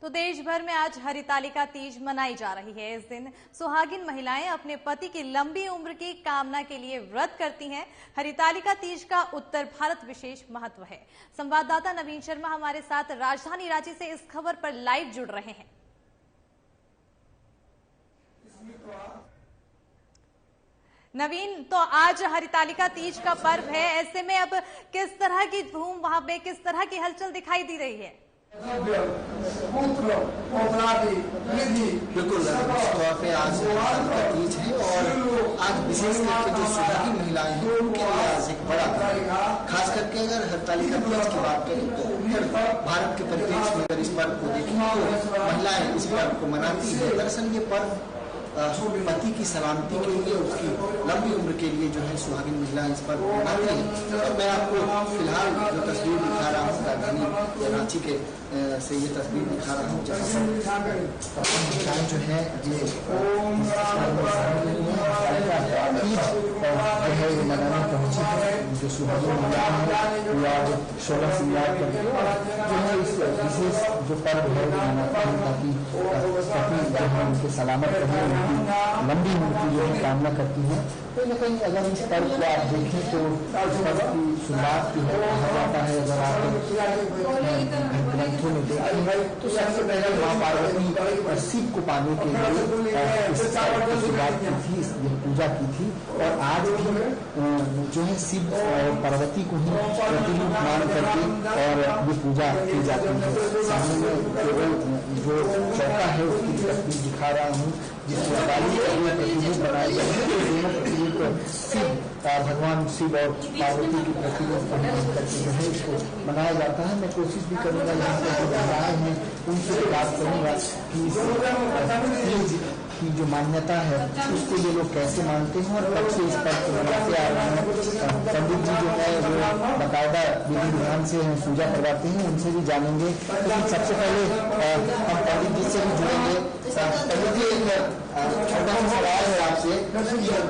तो देश भर में आज हरितालिका तीज मनाई जा रही है। इस दिन सुहागिन महिलाएं अपने पति की लंबी उम्र की कामना के लिए व्रत करती हैं। हरितालिका तीज का उत्तर भारत विशेष महत्व है। संवाददाता नवीन शर्मा हमारे साथ राजधानी रांची से इस खबर पर लाइव जुड़ रहे हैं। नवीन, तो आज हरितालिका तीज का पर्व है, ऐसे में अब किस तरह की धूम वहां पे, किस तरह की हलचल दिखाई दी रही है? बिल्कुल, पे आज हरितालिका तीज है और आज विशेष करके जो सुहागिन महिलाएं हैं उनके लिए आज एक बड़ा खास करके अगर हरितालिका तीज की बात करें तो उत्तर भारत के परिप्रेक्ष्य में अगर इस पर्व को देखें तो महिलाएं इस पर्व को मनाती है। दरअसल ये पर्व पति की सलामती के लिए, उसकी लंबी उम्र के लिए जो है सुहागिन महिला इस पर मनाती है। और मैं आपको फिलहाल जो तस्वीर दिखा रहा हूँ राजधानी रांची के से ये तस्वीर दिखा रहा हूँ जहाँ महिलाएं जो है ये मनाने पहुंची है। जो सुहागिन महिला है वो आज 16 श्रृंगार करके जो है इस विशेष जो पर्व है मनाती है ताकि पति जो है उनके सलामत रहे, लंबी उम्र की जो है कामना करती है। कहीं न कहीं अगर इस पर्व को आप देखें तो इस पर्व की शुरुआत की है कहा जाता है। अगर आप ग्रंथों में देखें तो सबसे पहले माँ पार्वती शिव को पाने के लिए इस पर्व की शुरुआत की थी, यह पूजा की थी। और आज भी जो है शिव और पार्वती को ही प्रतिरूप मान करके और ये पूजा की जाती है। सामने में केवल जो चौका है उसकी तस्वीर दिखा रहा हूँ जिसमें प्रतिरूप बनाए गए हैं। दोनों प्रतिरूप शिव भगवान शिव और पार्वती की प्रतिरूप करके जो है इसको मनाया जाता है। मैं कोशिश भी करूँगा यहाँ पर जो महिलाएं हैं उनसे बात करूँगा कि की जो मान्यता है उसको ये लोग कैसे मानते हैं और कब से इस पर्व को मनाते आ रहे हैं। पंडित जी जो है वो बाकायदा विधि विधान से पूजा करवाते हैं, उनसे भी जानेंगे। लेकिन सबसे पहले हम पंडित जी से भी जुड़ेंगे। पंडित जी एक छोटा सा सवाल है आपसे,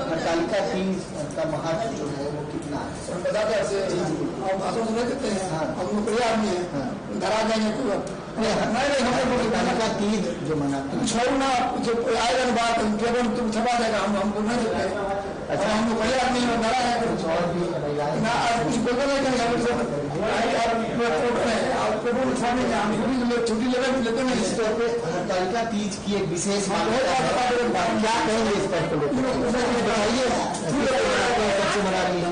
हरितालिका तीज का महत्व जो है वो कितना है? बताते हैं हम लोग आदमी है धरा जाएंगे हरितालिका तीज जो मनाते हैं छोड़ना जो आएगा बात केवल तुम छपा देगा हमको नहीं देते। अच्छा, हम लोग बड़े आदमी में धरा है कुछ और भी ना कुछ बोलते नहीं छुट्टी लेते नहीं। इस तौर पर हरितालिका तीज की एक विशेष क्या कहेंगे इस पर बताइए, कब से मना रही है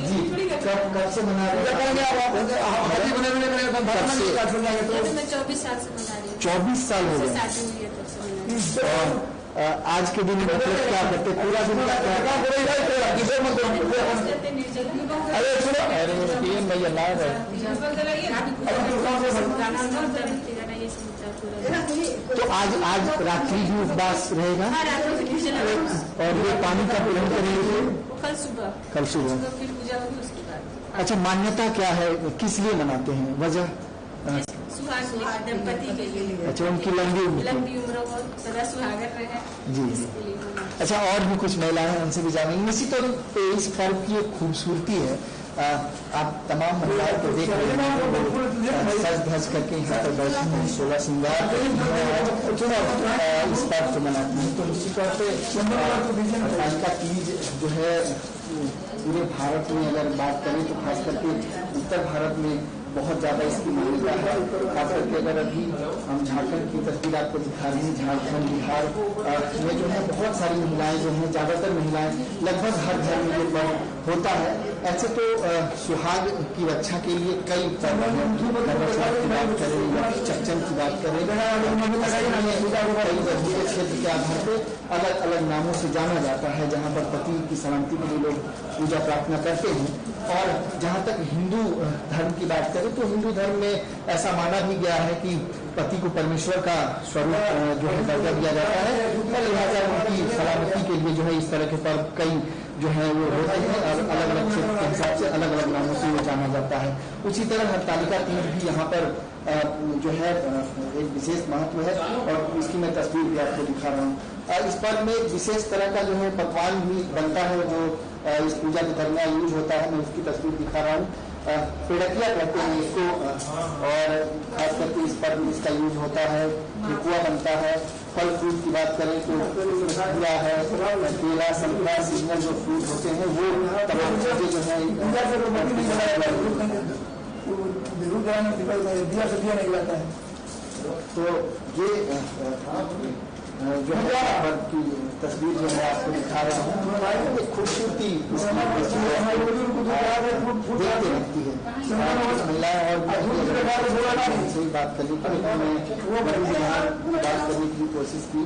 जी? कब से मना रही है? 24 साल से मना रही हूँ। 24 साल हो गए। और आज के दिन मतलब क्या करते? पूरा दिन अरे सुनो, अरे भैया लाभ है तो आज रात्रि भी उपवास रहेगा और ये पानी का पूजन करेंगे कल सुबह फिर पूजा होगी उसके बाद। अच्छा, मान्यता क्या है, किस लिए मनाते हैं, वजह? दंपति के लिए। अच्छा, उनकी लंबी उम्र हो, सदा सुहागर रहे जी। अच्छा, और भी कुछ महिलाएं हैं उनसे भी जानेंगे। इसी तरह तो इस पर्व की एक खूबसूरती है। आप तमाम महिलाओं को देख रहे हैं सज धज करके यहाँ पर बैठी हैं, 16 श्रृंगार इस पर्व को मनाती हैं। तो निश्चित तौर पर हरितालिका तीज जो है पूरे भारत में अगर बात करें तो खास करके उत्तर भारत में बहुत ज़्यादा इसकी मान्यता है। खास करके अगर अभी हम झारखंड की तस्वीर आपको दिखा रहे हैं, झारखंड बिहार में जो है बहुत सारी महिलाएं जो हैं, ज़्यादातर महिलाएं, लगभग हर घर में ये पर्व होता है। ऐसे तो सुहाग की रक्षा के लिए कई पर्व हैं, की बात करें या चक्चन की बात करें, कई क्षेत्र के आधार पर अलग अलग नामों से जाना जाता है जहाँ पर पति की सलामती के लिए लोग पूजा प्रार्थना करते हैं। और जहाँ तक हिंदू धर्म की बात करें तो हिंदू धर्म में ऐसा माना भी गया है कि पति को परमेश्वर का स्वरूप जो है दर्जा दिया जाता है और लिहाजा उनकी सलामती के लिए जो है इस तरह के पर्व कई जो है वो होते हैं और अलग अलग क्षेत्र के हिसाब से अलग अलग नामों से वो जाना जाता है। उसी तरह हरितालिका तीज भी यहाँ पर जो है एक विशेष महत्व है और इसकी मैं तस्वीर भी आपको दिखा रहा हूँ। इस पर्व में विशेष तरह का जो है पकवान भी बनता है, वो इस पूजा के दरमियान यूज होता है। मैं उसकी तस्वीर दिखा रहा हूँ। पेड़किया कहते हैं इसको, और खास करके इस पर इसका यूज होता है। ठेकुआ बनता है। फल फ्रूट की बात करें तो रसगुल्ला है, केला, संतरा, सीजनल जो फ्रूट होते हैं वो तमाम चीजें जो है दिया से दिया नहीं जाता है। तो ये जो है की तस्वीर जो है आपको दिखा रहा हूँ, खूबसूरती देखते रहती है। महिलाएं और से बात करने की बात करने की कोशिश की।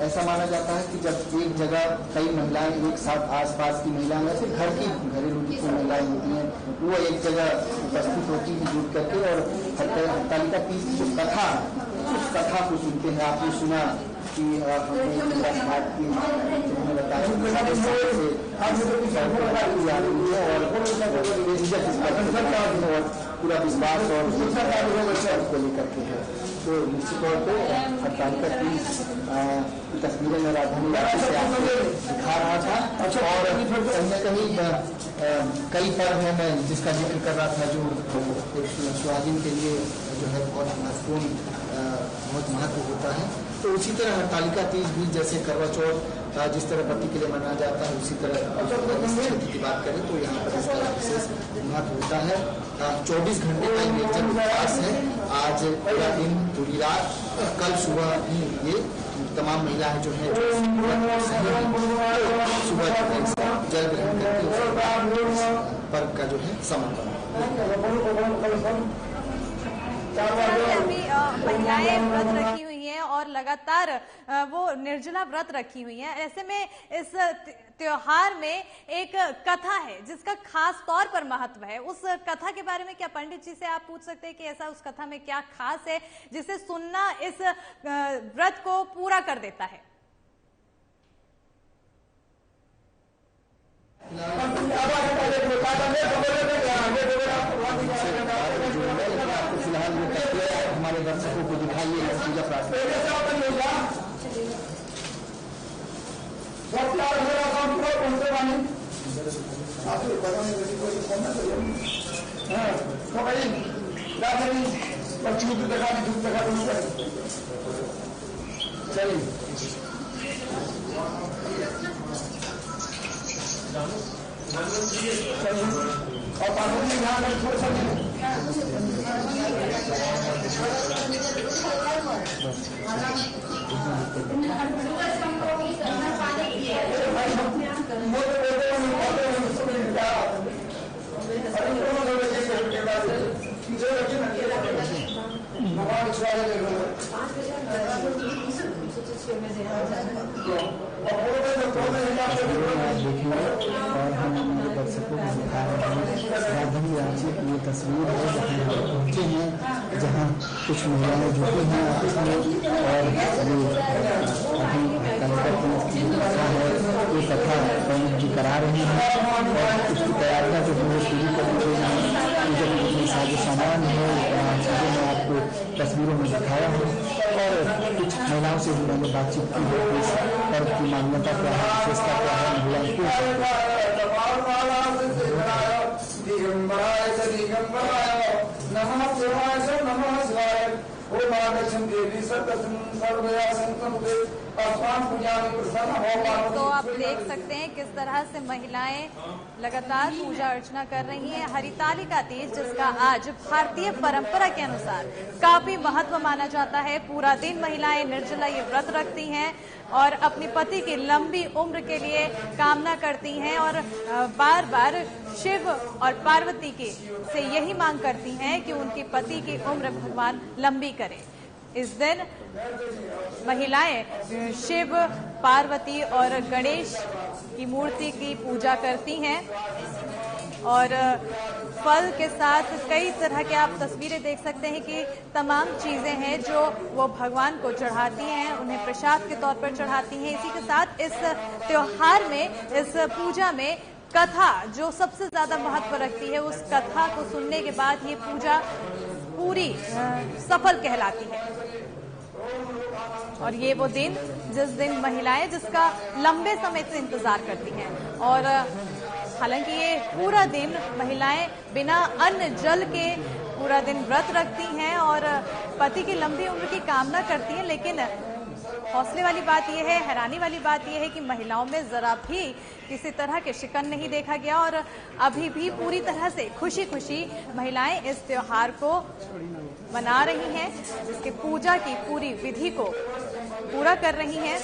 ऐसा माना जाता है कि जब एक जगह कई महिलाएं एक साथ आसपास की महिलाएं या फिर घर की घरेलू जितनी महिलाएं होती हैं वो एक जगह उपस्थित होती हैं जुट करके, और हरतालिका तीज की जो कथा है उस कथा को सुनते हैं। आपने सुना कि और पूरा विश्वास और को लेकर के है। तो निश्चित तौर पर हरतालिका तीज की तस्वीरें में राजधानी से आपको दिखा रहा था। और कहीं न कहीं कई पर्व हैं मैं जिसका जिक्र कर रहा था जो सुहागिन के लिए जो है बहुत महत्वपूर्ण बहुत महत्व होता है। तो उसी तरह हरतालिका तीज भी जैसे करवा चौथ जिस तरह पति के लिए मनाया जाता है उसी तरह की बात करें तो यहाँ पर इसका विशेष महत्व होता है। 24 घंटे का निर्जल उपवास है। आज पूरा दिन पूरी रात, कल सुबह ही ये तमाम महिलाएं जो है सुबह जल ग्रहण करके पर्व का जो है समापन। अभी महिलाएं व्रत रखी हुई हैं और लगातार वो निर्जला व्रत रखी हुई हैं। ऐसे में इस त्योहार में एक कथा है जिसका खास तौर पर महत्व है। उस कथा के बारे में क्या पंडित जी से आप पूछ सकते हैं कि ऐसा उस कथा में क्या खास है जिसे सुनना इस व्रत को पूरा कर देता है? फिलहाल हमारे दर्शकों को दिखाइए पूजा प्रार्थना। और पार्वती ध्यान थोड़ा सा देखेंगे और हम हमारे दर्शकों को दिखा रहे हैं राजधानी रांची की ये तस्वीर है जहाँ हम पहुँचे हैं, जहाँ कुछ महिलाएं जुटी हैं आपस में और ये अभी की कथा है ये कथा पंडित जी करा रहे हैं और उसकी तैयारियाँ जो है पूरी कर दी गई हैं। पूजा में जितने सारे सामान है चीज़ें मैं आपको तस्वीरों में दिखाया हूँ और कुछ महिलाओं से भी मैंने बातचीत की है कि इस पर्व की मान्यता क्या है, विशेषता क्या है, महिलाएं तो आप देख सकते हैं किस तरह से महिलाएं लगातार पूजा अर्चना कर रही हैं। हरितालिका तीज जिसका आज भारतीय परंपरा के अनुसार काफी महत्व माना जाता है। पूरा दिन महिलाएं निर्जला ये व्रत रखती हैं और अपने पति की लंबी उम्र के लिए कामना करती हैं और बार बार शिव और पार्वती की से यही मांग करती हैं कि उनके पति की उम्र भगवान लंबी करे। इस दिन महिलाएं शिव, पार्वती और गणेश की मूर्ति की पूजा करती हैं और फल के साथ कई तरह के आप तस्वीरें देख सकते हैं कि तमाम चीजें हैं जो वो भगवान को चढ़ाती हैं, उन्हें प्रसाद के तौर पर चढ़ाती हैं। इसी के साथ इस त्योहार में, इस पूजा में कथा जो सबसे ज्यादा महत्व रखती है, उस कथा को सुनने के बाद ये पूजा पूरी सफल कहलाती है। और ये वो दिन जिस दिन महिलाएं जिसका लंबे समय से इंतजार करती हैं। और हालांकि ये पूरा दिन महिलाएं बिना अन्न जल के पूरा दिन व्रत रखती हैं और पति की लंबी उम्र की कामना करती हैं, लेकिन हौसले वाली बात यह है, हैरानी वाली बात यह है कि महिलाओं में जरा भी किसी तरह के शिकन नहीं देखा गया और अभी भी पूरी तरह से खुशी खुशी महिलाएं इस त्योहार को मना रही हैं, जिसके पूजा की पूरी विधि को पूरा कर रही हैं,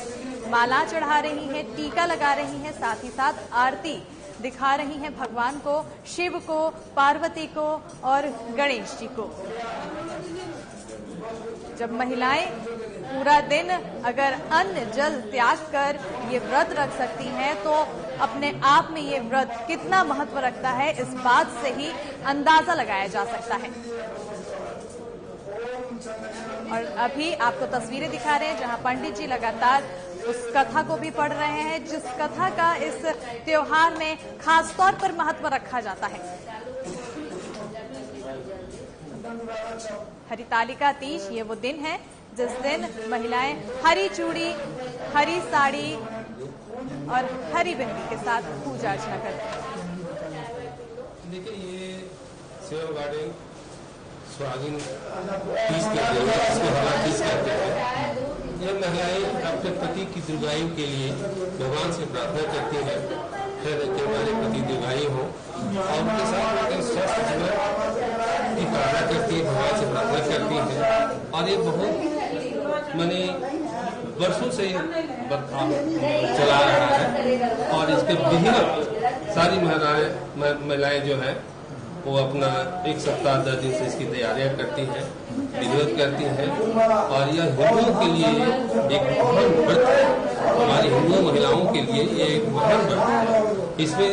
माला चढ़ा रही हैं, टीका लगा रही हैं, साथ ही साथ आरती दिखा रही हैं भगवान को, शिव को, पार्वती को और गणेश जी को। जब महिलाएं पूरा दिन अगर अन्न जल त्याग कर ये व्रत रख सकती हैं तो अपने आप में ये व्रत कितना महत्व रखता है इस बात से ही अंदाजा लगाया जा सकता है। और अभी आपको तस्वीरें दिखा रहे हैं जहां पंडित जी लगातार उस कथा को भी पढ़ रहे हैं जिस कथा का इस त्योहार में खास तौर पर महत्व रखा जाता है। हरितालिका तीज ये वो दिन है जिस दिन महिलाएं हरी चूड़ी, हरी साड़ी और हरी बिंदी के साथ पूजा अर्चना करती हैं। देखिए ये सेवा गार्डन सुहागिन तीज कहते हैं, इसको हला तीज कहते हैं। ये महिलाएं अपने पति की दीर्घायु के लिए भगवान से प्रार्थना करती हैं कि हमारे पति दीर्घायु हो और उनके साथ उनके स्वस्थ जीवन की कामना करती है, भगवान से प्रार्थना करती है। और ये बहुत मैंने वर्षों से चला रहा है और इसके विधिवत सारी महिलाएं जो है वो अपना 1 सप्ताह 10 दिन से इसकी तैयारियां करती हैं, विधिवत करती हैं। और यह हिंदुओं के लिए एक महान व्रत है, हमारी हिंदू महिलाओं के लिए ये एक महान व्रत है। इसमें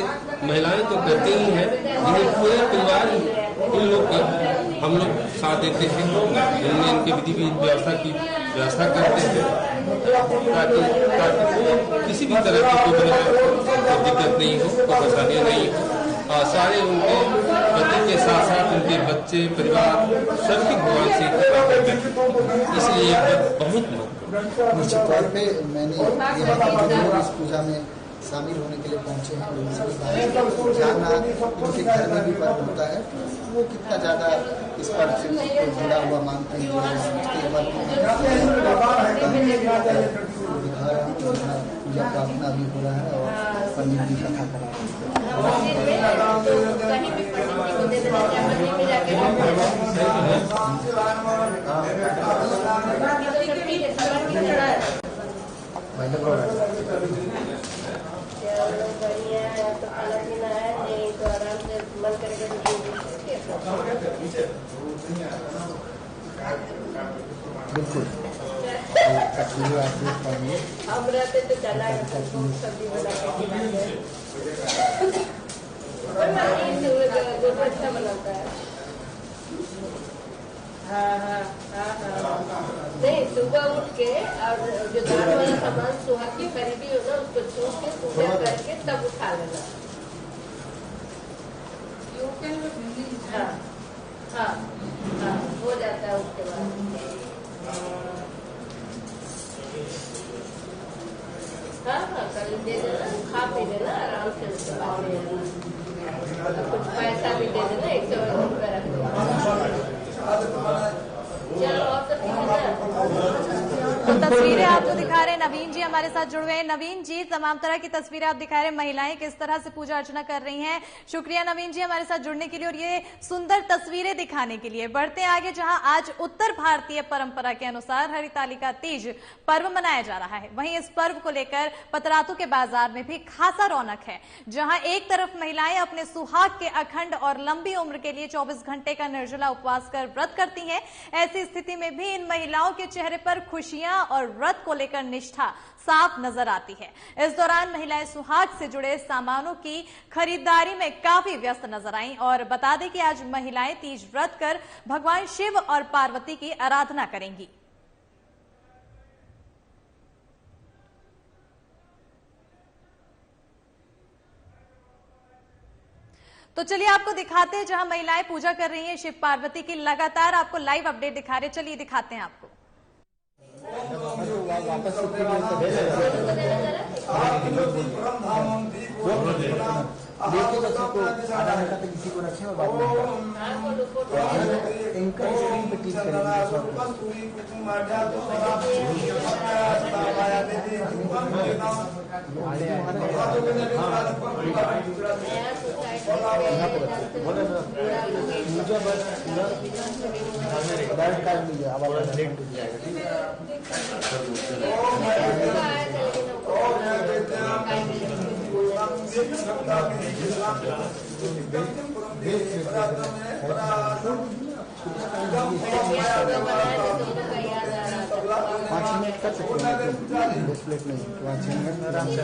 महिलाएं तो करती ही हैं, लेकिन पूरे परिवार इन लोग का हम लोग साथ देते हैं, इनमें इनके विधि व्यवस्था करते हैं ताकि किसी भी तरह की कोई दिक्कत नहीं हो, कोई परेशानी नहीं हो। सारे उनके पति के साथ साथ उनके बच्चे, परिवार सभी भगवान से प्रार्थना करते, इसलिए बहुत महत्वपूर्ण। निश्चित तौर पे मैंने यहाँ जो लोग इस पूजा में शामिल होने के लिए पहुंचे हैं उनसे जानना, उनके घर में भी पर्व होता है, वो कितना ज्यादा इस पर्व से जुड़ा हुआ मानते हैं, पूजा प्रार्थना भी हो रहा है और पंडित जी कथा करा बिल्कुल नहीं, सुबह उठ के और जो दाल वाला सामान सुहाग की करीबी हो ना उसको छू के पूजा करके तब उठा लेना। हाँ हाँ हाँ हो जाता है उसके बाद। हाँ हाँ कल दे देना, खा पी लेना आराम से, उसके बाद ले लेना, कुछ पैसा भी दे देना, 100 रुपये रख देना। चलो और तो तस्वीरें आपको दिखा रहे हैं नवीन जी हमारे साथ जुड़ गए हैं। नवीन जी, तमाम तरह की तस्वीरें आप दिखा रहे हैं, महिलाएं किस तरह से पूजा अर्चना कर रही हैं। शुक्रिया नवीन जी हमारे साथ जुड़ने के लिए और ये सुंदर तस्वीरें दिखाने के लिए। बढ़ते आगे, जहां आज उत्तर भारतीय परंपरा के अनुसार हरितालिका तीज पर्व मनाया जा रहा है, वहीं इस पर्व को लेकर पतरातू के बाजार में भी खासा रौनक है। जहां एक तरफ महिलाएं अपने सुहाग के अखंड और लंबी उम्र के लिए 24 घंटे का निर्जला उपवास कर व्रत करती हैं, ऐसी स्थिति में भी इन महिलाओं के चेहरे पर खुशियां और व्रत को लेकर निष्ठा साफ नजर आती है। इस दौरान महिलाएं सुहाग से जुड़े सामानों की खरीदारी में काफी व्यस्त नजर आईं। और बता दें कि आज महिलाएं तीज व्रत कर भगवान शिव और पार्वती की आराधना करेंगी। तो चलिए आपको दिखाते हैं जहां महिलाएं पूजा कर रही हैं शिव पार्वती की। लगातार आपको लाइव अपडेट दिखा रहे, चलिए दिखाते हैं आपको। वापस देखिए बच्चे को आधा घंटा तक किसी को रखें और बाद में एंकर स्क्रीन पे टिप करेंगे। मुझे बस डायरेक्ट कार्ड मिल जाए पाँच मिनट कर सकते हैं डिस्प्ले में 5 मिनट में आराम से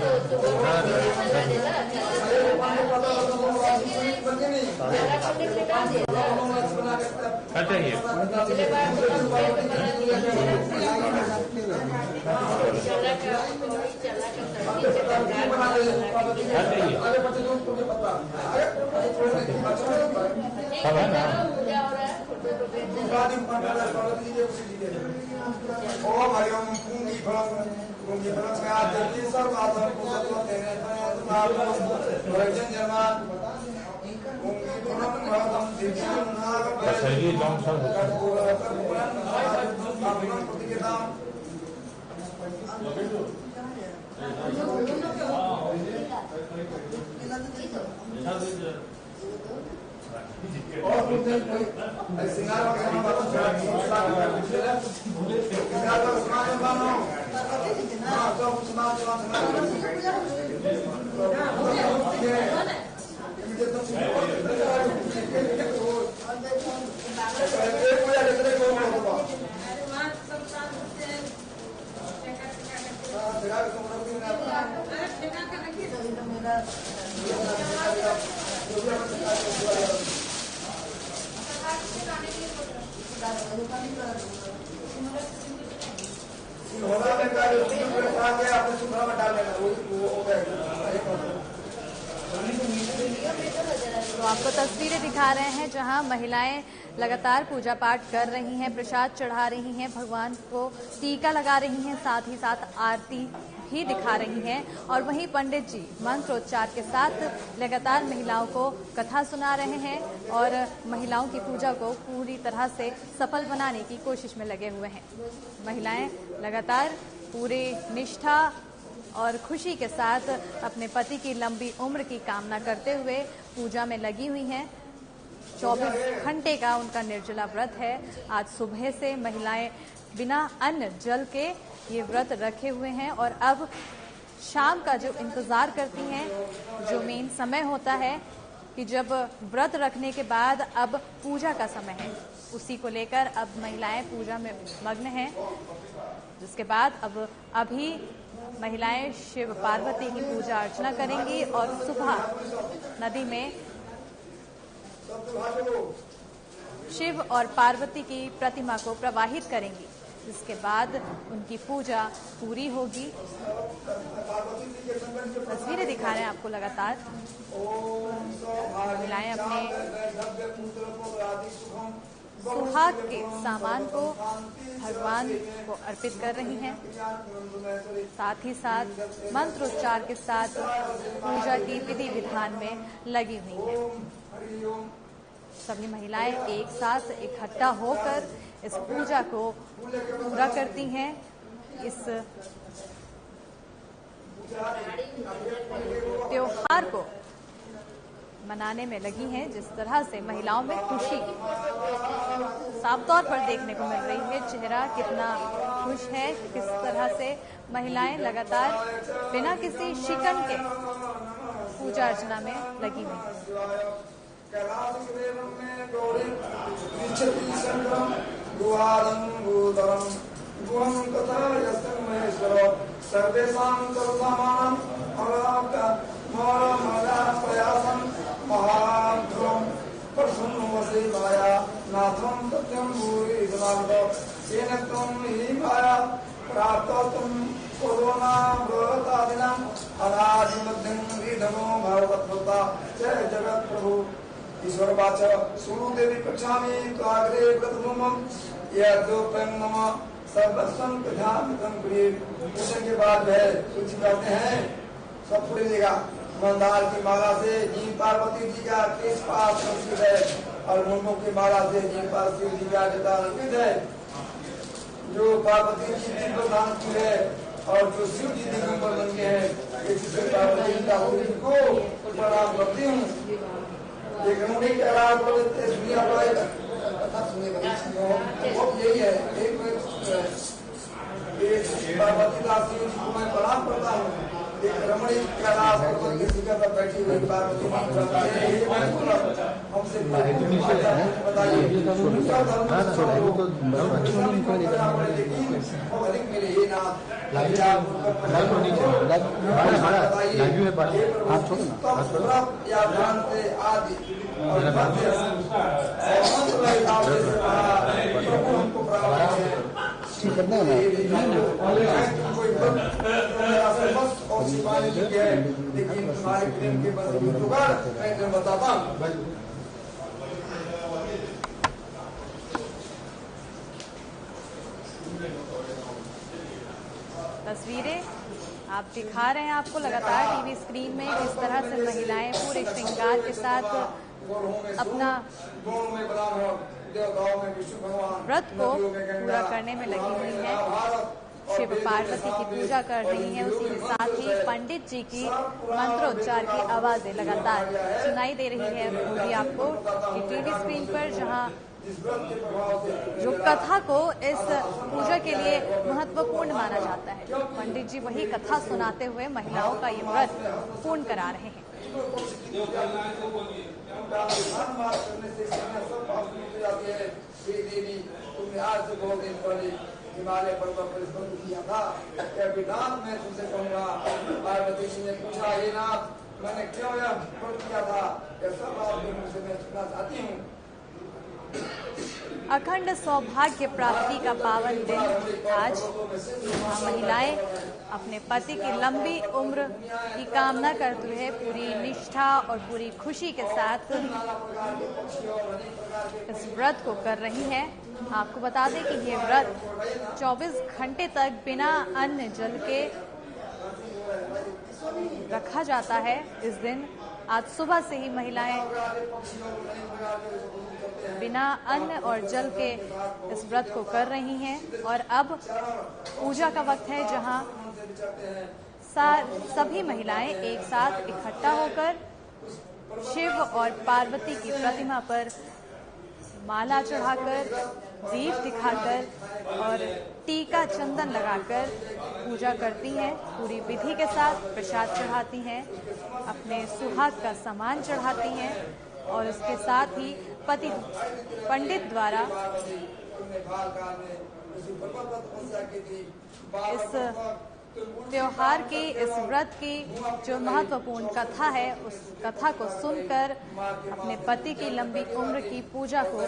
तो आपको तस्वीरें दिखा रहे हैं जहां महिलाएं लगातार पूजा पाठ कर रही हैं, प्रसाद चढ़ा रही हैं, भगवान को टीका लगा रही हैं, साथ ही साथ आरती भी दिखा रही हैं और वहीं पंडित जी मंत्रोच्चार के साथ लगातार महिलाओं को कथा सुना रहे हैं और महिलाओं की पूजा को पूरी तरह से सफल बनाने की कोशिश में लगे हुए हैं। महिलाएं लगातार पूरे निष्ठा और खुशी के साथ अपने पति की लंबी उम्र की कामना करते हुए पूजा में लगी हुई हैं। 24 घंटे का उनका निर्जला व्रत है। आज सुबह से महिलाएं बिना अन्न जल के ये व्रत रखे हुए हैं और अब शाम का जो इंतजार करती हैं, जो मेन समय होता है कि जब व्रत रखने के बाद अब पूजा का समय है, उसी को लेकर अब महिलाएं पूजा में मग्न हैं। जिसके बाद अब अभी महिलाएं शिव पार्वती की पूजा अर्चना करेंगी और सुबह नदी में शिव और पार्वती की प्रतिमा को प्रवाहित करेंगी, जिसके बाद उनकी पूजा पूरी होगी। तस्वीरें दिखा रहे हैं आपको लगातार। महिलाएं अपने सुहाग के सामान को भगवान को अर्पित कर रही हैं, साथ ही साथ मंत्रोच्चार के साथ पूजा की विधि विधान में लगी हुई हैं। सभी महिलाएं एक साथ इकट्ठा होकर इस पूजा को पूरा करती हैं। इस त्योहार को मनाने में लगी हैं। जिस तरह से महिलाओं में खुशी साफ तौर पर देखने को मिल रही है, चेहरा कितना खुश है, किस तरह से महिलाएं लगातार बिना किसी शिकन के पूजा अर्चना में लगी हुई हैं। जगत प्रभु ईश्वर वाच सुनु देवी पक्षामि त्वाग्रे व्रतधूमं यद्योपेन नमः सर्वस्वम ध्यान पूजन के बाद जो है कुछ करते हैं सब पूरे देगा। मंदार की माला से जी पार्वती जी का केश पास अंकित है और मुंडों की माला से जी पास शिव जी का जटा अंकित है। जो पार्वती जी दिल प्रदान की है और जो शिव जी दिगंबर बन गए हैं इससे पार्वती जी को प्रणाम करती हूँ। एक रमणी के अलावा दुनिया पर कथा सुनने वाली यही है। एक पार्वती दास जी को मैं प्रणाम करता हूँ। एक रमणी के अलावा किसी का बैठी हुई पार्वती हमसे बताइए लेकिन हमारे प्रेम के मैं बताता हूँ। तस्वीरें आप दिखा रहे हैं आपको लगातार टीवी स्क्रीन में किस तरह से महिलाएं पूरे श्रृंगार के साथ अपना व्रत को पूरा करने में लगी हुई है। शिव पार्वती की पूजा कर रही हैं। उसी के साथ ही पंडित जी की मंत्रोच्चार की आवाजें लगातार सुनाई दे रही है पूरी आपको टीवी स्क्रीन पर, जहां जो कथा को इस पूजा के लिए महत्वपूर्ण माना जाता है। पंडित जी वही कथा सुनाते हुए महिलाओं का ये व्रत पूर्ण करा रहे हैं। हिमालय पर्वत पर बंद किया था। नाथ मैं तुमसे कहूँगा, पार्वती जी ने पूछा हे नाथ मैंने क्यों यह व्रत किया था, ऐसा बात मुझसे मैं सुनना चाहती हूँ। अखंड सौभाग्य प्राप्ति का पावन दिन आज, महिलाएं अपने पति की लंबी उम्र की कामना करते हुए पूरी निष्ठा और पूरी खुशी के साथ इस व्रत को कर रही हैं। आपको बता दें कि ये व्रत 24 घंटे तक बिना अन्न जल के रखा जाता है। इस दिन आज सुबह से ही महिलाएं बिना अन्न और जल के इस व्रत को कर रही हैं और अब पूजा का वक्त है, जहां सभी महिलाएं एक साथ इकट्ठा होकर शिव और पार्वती की प्रतिमा पर माला चढ़ाकर, दीप दिखाकर और टीका चंदन लगाकर पूजा करती हैं। पूरी विधि के साथ प्रसाद चढ़ाती हैं, अपने सुहाग का सामान चढ़ाती हैं और इसके साथ ही पति पंडित द्वारा इस त्योहार की, इस व्रत की जो महत्वपूर्ण कथा है उस कथा को सुनकर अपने पति की लंबी उम्र की पूजा को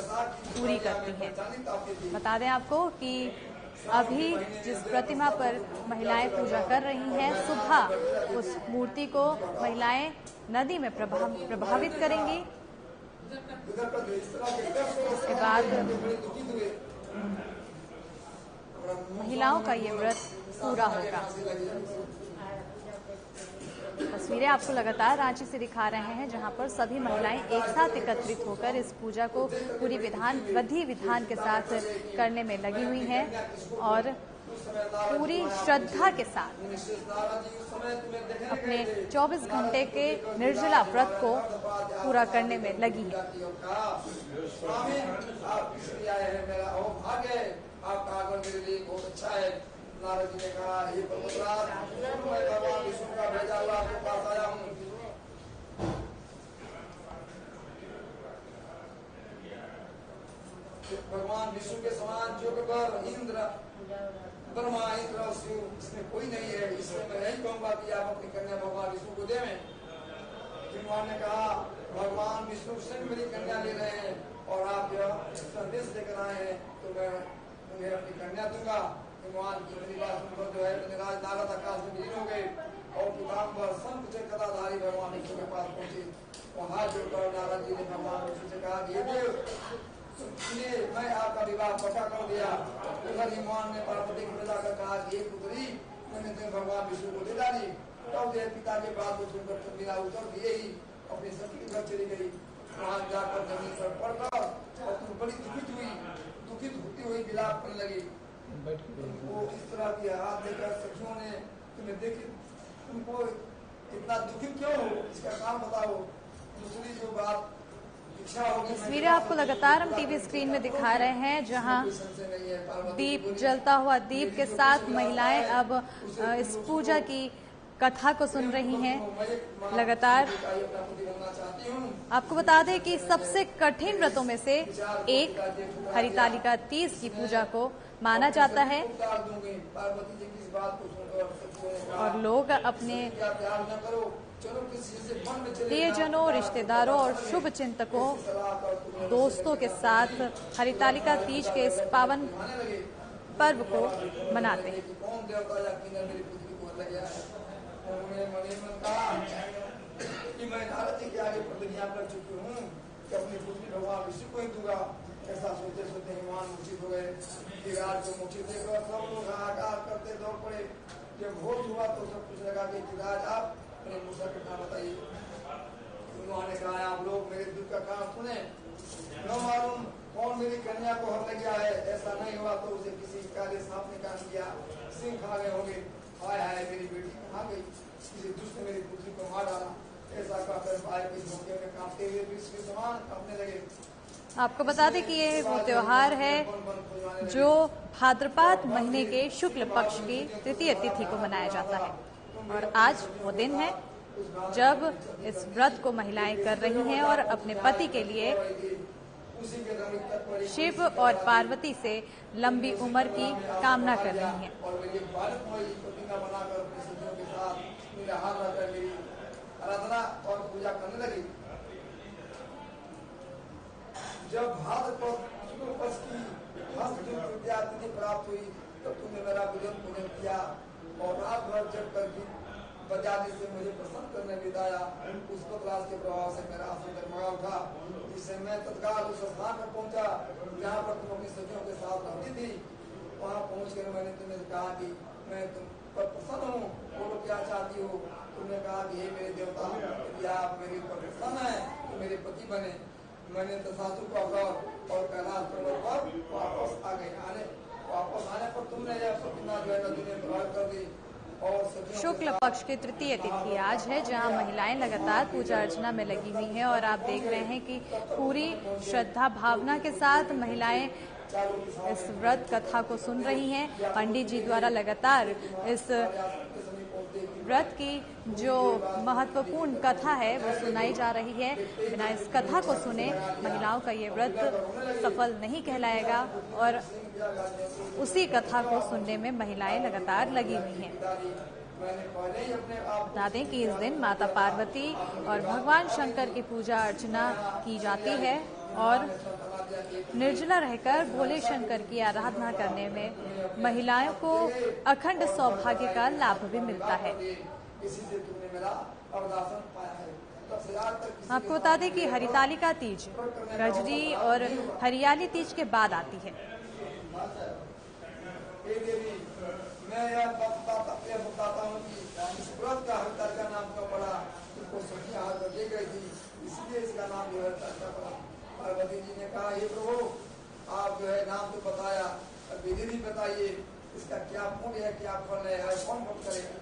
पूरी करती हैं। बता दें आपको कि अभी जिस प्रतिमा पर महिलाएं पूजा कर रही हैं, सुबह उस मूर्ति को महिलाएं नदी में प्रभावित करेंगी। इसके बाद महिलाओं का ये व्रत पूरा होगा। तस्वीरें आपको लगातार रांची से दिखा रहे हैं, जहां पर सभी महिलाएं एक साथ एकत्रित होकर इस पूजा को पूरी विधि विधान के साथ करने में लगी हुई हैं और पूरी श्रद्धा के साथ अपने 24 घंटे के निर्जला व्रत को पूरा करने में लगी है। आपका आगमन मेरे लिए बहुत अच्छा है। नारद जी ने कहा हे पर्वतराज, मैं भगवान विष्णु का भेजा हुआ आपके पास आया हूँ। भगवान विष्णु के समान जोगकर इंद्र, ब्रह्मा, इंद्र और शिव इसमें कोई नहीं है। इसलिए मैं नहीं कहूँगा कि आप अपनी कन्या भगवान विष्णु को देवें। भगवान ने कहा भगवान विष्णु स्वयं मेरी कन्या ले रहे हैं और आप यह संदेश लेकर आए हैं तो मैं उन्हें अपनी कन्या दूंगा। भगवान की मेरी बात सुनकर जो है राज नारद आकाश में विलीन हो गए और पीताम्बर संत से कथाधारी भगवान विष्णु के पास पहुंचे। वहां जोड़कर नारद जी ने भगवान विष्णु से कहा ये देव इसलिए मैं आपका विवाह पक्का कर दिया। उधर हिमान ने पार्वती को बुलाकर कहा कि एक पुत्री मैंने तुम्हें भगवान विष्णु को दे डाली। तब जो पिता के बात को सुनकर मेरा उत्तर दिए ही अपनी सखी के घर चली गई। वहां जाकर जमीन पर पड़कर और तुम बड़ी दुखित होती हुई विलाप करने लगी। वो इस तरह की हाथ देकर सखियों ने तुम्हें देखी, तुमको इतना दुखित क्यों हो, इसका काम बताओ। दूसरी जो बात तस्वीरें आपको लगातार हम टीवी स्क्रीन में दिखा रहे हैं, जहां दीप जलता हुआ दीप के साथ महिलाएं अब इस पूजा की कथा को सुन रही हैं लगातार। आपको बता दें कि सबसे कठिन व्रतों में से एक हरितालिका तीज की पूजा को माना जाता है और लोग अपने प्रियजनों, रिश्तेदारों और शुभ चिंतकों, दोस्तों के साथ हरितालिका तीज के इस पावन पर्व को मनाते हैं। कि मैं नारद जी के आगे प्रतिज्ञा कर चुकी हूँ कि अपनी पुत्री भगवान विष्णु को ही दूंगा। ऐसा सोचते सोचते हिमान मूर्छित हो गए। विराट को मूर्छित देखकर सब लोग हाहाकार करते दौड़ पड़े। जब भोज हुआ तो सब कुछ लगा कि राज आप अपने मूसा का नाम बताइए। उन्होंने कहा आप लोग मेरे दुख का काम सुने, न मालूम कौन मेरी कन्या को हमने किया है। ऐसा नहीं हुआ तो उसे किसी काले सांप ने काट दिया, सिंह खा गए होंगे। हाय हाय मेरी बेटी कहाँ गई, किसी दुष्ट ने मेरी पुत्री को मार डाला। ऐसा कहकर भाई के धोखे में कांपते हुए विष के समान कांपने लगे। आपको बता दें कि ये वो त्योहार है जो भाद्रपद महीने के शुक्ल पक्ष की तृतीय तिथि को मनाया जाता है और आज वो दिन है जब इस व्रत को महिलाएं कर रही हैं और अपने पति के लिए शिव और पार्वती से लंबी उम्र की कामना कर रही हैं। आराधना और पूजा करने लगी। जब भाद्रपद शुक्ल पक्ष की तृतीया तिथि प्राप्त हुई तब तुमने मेरा पूजन किया और रात भर जब कर बजाने से मुझे प्रसन्न करने बिताया। पुष्पकराज के प्रभाव से मेरा आसन डगमगा उठा, जिससे मैं तत्काल उस स्थान पर पहुंचा जहाँ पर तुम अपनी सखियों के साथ रहती थी। वहाँ पहुंचकर मैंने तुम्हें कहा कि मैं तुम पर प्रसन्न हूँ, बोलो क्या चाहती हो। तुमने कहा कि हे मेरे देवता, यदि आप मेरे ऊपर प्रसन्न है तो मेरे पति बने। मैंने तथास्तु को और कैलाश पर्वत पर वापस आने पर तुमने यह प्रतिज्ञा जो है नदी में प्रभावित कर दी। शुक्ल पक्ष की तृतीय तिथि आज है, जहां महिलाएं लगातार पूजा अर्चना में लगी हुई हैं और आप देख रहे हैं कि पूरी श्रद्धा भावना के साथ महिलाएं इस व्रत कथा को सुन रही हैं। पंडित जी द्वारा लगातार इस व्रत की जो महत्वपूर्ण कथा है वो सुनाई जा रही है। बिना इस कथा को सुने महिलाओं का ये व्रत सफल नहीं कहलाएगा और उसी कथा को सुनने में महिलाएं लगातार लगी हुई हैं। बता दें कि इस दिन माता पार्वती और भगवान शंकर की पूजा अर्चना की जाती है और निर्जला रहकर भोले शंकर की आराधना करने में महिलाओं को अखंड सौभाग्य का लाभ भी मिलता है। आपको बता दें कि हरितालिका तीज गजरी और हरियाली तीज के बाद आती है। मैं यह बताता हूँ कि इस व्रत का हरितालिका नाम क्यों पड़ा, इसको सखियां हाथ में दे गई थी, इसलिए इसका नाम जो है हरितालिका पड़ा। पार्वती जी ने कहा हे प्रभु, आप जो है नाम तो बताया, विधि भी बताइए, इसका क्या पुण्य है, क्या फल है, कौन भक्त करेगा।